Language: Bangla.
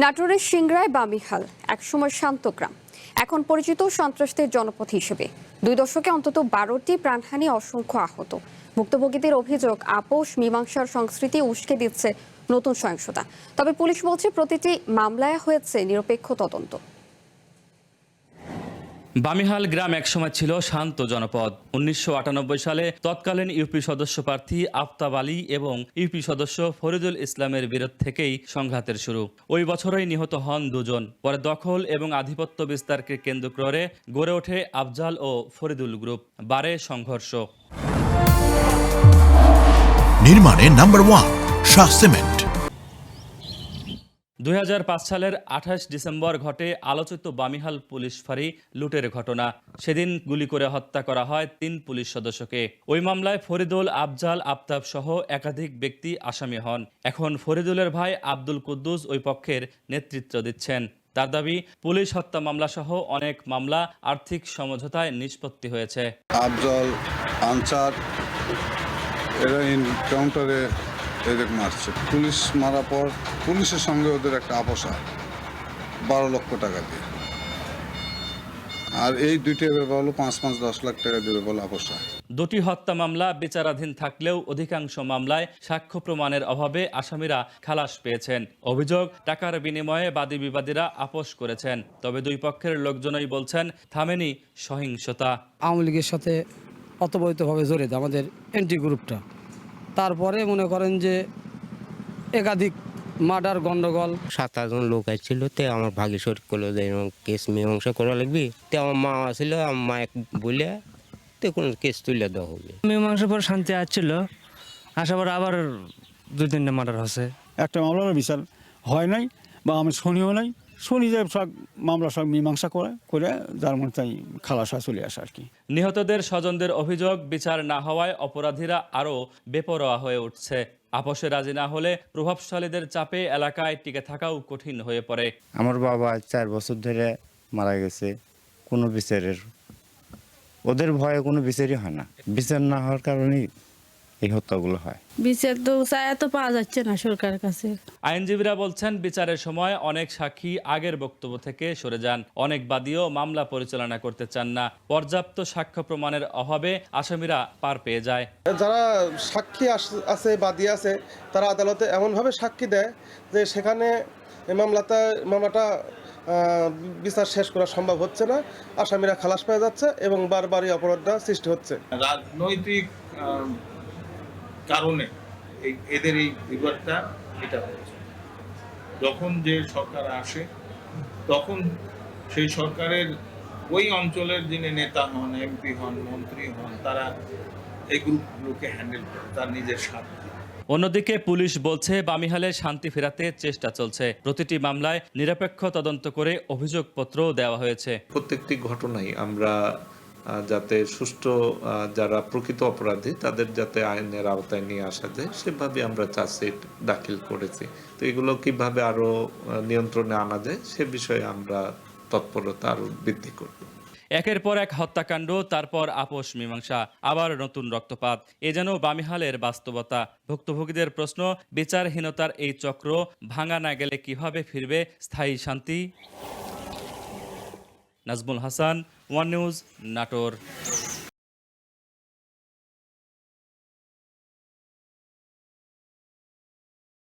নাটোরের সিংড়ায় বামিহাল একসময় শান্ত গ্রাম, এখন পরিচিত সন্ত্রাসদের জনপদ হিসেবে। 2 দশকে অন্তত 12টি প্রাণহানি, অসংখ্য আহত। ভুক্তভোগীদের অভিযোগ, আপোষ মীমাংসার সংস্কৃতি উস্কে দিচ্ছে নতুন সহিংসতা। তবে পুলিশ বলছে প্রতিটি মামলায় হয়েছে নিরপেক্ষ তদন্ত। বামিহাল গ্রাম একসময় ছিল শান্ত জনপদ। 1998 সালে তৎকালীন ইউপি সদস্য প্রার্থী আফতাব আলী এবং ইউপি সদস্য ফরিদুল ইসলামের বিরোধ থেকেই সংঘাতের শুরু। ওই বছরই নিহত হন 2 জন। পরে দখল এবং আধিপত্য বিস্তারকে কেন্দ্র করে গড়ে ওঠে আফজাল ও ফরিদুল গ্রুপ। বাড়ে সংঘর্ষ। নির্মাণে নাম্বার 1 শাহ সিমেন্ট। 2005 সালের 28 ডিসেম্বর ঘটে আলোচিত বামিহাল পুলিশ ফাঁড়ি লুটের ঘটনা। সেদিন গুলি করে হত্যা করা হয় 3 পুলিশ সদস্যকে। ওই মামলায় ফরিদুল, আফজাল, আফতাব সহ একাধিক ব্যক্তি আসামি হন। এখন ফরিদুলের ভাই আব্দুল কুদ্দুস ওই পক্ষের নেতৃত্ব দিচ্ছেন। তার দাবি, পুলিশ হত্যা মামলা সহ অনেক মামলা আর্থিক সমঝোতায় নিষ্পত্তি হয়েছে। আফজল, আনসার এরা এনকাউন্টারে এদের মারছে। পুলিশ মারার পর পুলিশের সঙ্গে ওদের একটা আপোষ হয় 12 লক্ষ টাকা দিয়ে, আর এই দুইটা ব্যাপার হলো 5-10 লাখ টাকা দেবে বলে আপোষ হয়। 2টি হত্যা মামলা বিচারাধীন থাকলেও অধিকাংশ মামলায় সাক্ষ্য প্রমাণের অভাবে আসামিরা খালাস পেয়েছেন। অভিযোগ, টাকার বিনিময়ে বাদী বিবাদীরা আপোষ করেছেন। তবে 2 পক্ষের লোকজনই বলছেন থামেনি সহিংসতা। আওয়ামী লীগের সাথে অতবৈতভাবে জড়িত আমাদের এন্টি গ্রুপটা। তারপরে মনে করেন যে একাধিক মার্ডার, গন্ডগোল। 7-8 জন লোক আসছিল, তে আমার ভাগি শরীর করলো যে কেস মীমাংসা করা লাগবে। তে আমার মা আসছিল, আমার মা বলে তে কোনো কেস তুলে দেওয়া হবে। মীমাংসার পর শান্তি আসছিল, আসার পর আবার 2-3টা মার্ডার হচ্ছে। একটা মামলার বিচার হয় নাই বা আমি শুনিও নাই। শুনি যে সব মামলা সব মীমাংসা করে যার মধ্যে তাই খালাসা চলে আসে আর কি। নিহতদের স্বজনদের অভিযোগ, বিচার না হওয়ায় অপরাধীরা আরও বেপরোয়া হয়ে উঠছে। আপোষে রাজি না হলে প্রভাবশালীদের চাপে এলাকায় টিকে থাকাও কঠিন হয়ে পড়ে। আমার বাবা 4 বছর ধরে মারা গেছে, কোনো বিচারের ওদের ভয়ে কোনো বিচারই হয় না। বিচার না হওয়ার কারণেই এই হত্যাগুলো হয়। বিচার তো চায় তো পাওয়া যাচ্ছে না সরকারের কাছে। আইনজীবীরা বলছেন, বিচারের সময় অনেক সাক্ষী আগের বক্তব্য থেকে সরে যান। অনেক বাদীও মামলা পরিচালনা করতে চান না। পর্যাপ্ত সাক্ষ্য প্রমাণের অভাবে আসামিরা পার পেয়ে যায়। যারা সাক্ষী আছে, বাদী আছে, তারা আদালতে এমনভাবে সাক্ষী দেয় যে সেখানে মামলাটা বিচার শেষ করা সম্ভব হচ্ছে না। আসামিরা খালাস পেয়ে যাচ্ছে এবং বারবারই অপরাধটা সৃষ্টি হচ্ছে। রাজনৈতিক কারণে এদের এই বিবাদটা এটা হচ্ছে। যখন যে সরকার আসে তখন সেই সরকারের ওই অঞ্চলের যিনি নেতা হন, এমপি হন, মন্ত্রী হন, তারা এই গ্রুপগুলোকে হ্যান্ডেল করে তার নিজের স্বার্থে। অন্যদিকে পুলিশ বলছে, বামিহালে শান্তি ফেরাতে চেষ্টা চলছে। প্রতিটি মামলায় নিরপেক্ষ তদন্ত করে অভিযোগপত্র দেওয়া হয়েছে। প্রত্যেকটি ঘটনায় আমরা যাতে সুষ্ঠু যারা প্রকৃত অপরাধী তাদের যাতে আইনের আওতায় নিয়ে আসা যায় সেভাবে আমরা চার্জশিট দাখিল করেছি। তো এগুলো কিভাবে আরো নিয়ন্ত্রণে আনা যায় সে বিষয়ে আমরা তৎপরতা আরো বৃদ্ধি করব। একের পর এক হত্যাকাণ্ড, তারপর আপোষ মীমাংসা, আবার নতুন রক্তপাত। এ যেন বামিহালের বাস্তবতা। ভুক্তভোগীদের প্রশ্ন, বিচারহীনতার এই চক্র ভাঙা না গেলে কিভাবে ফিরবে স্থায়ী শান্তি? Nazmul Hasan, one news, Natore.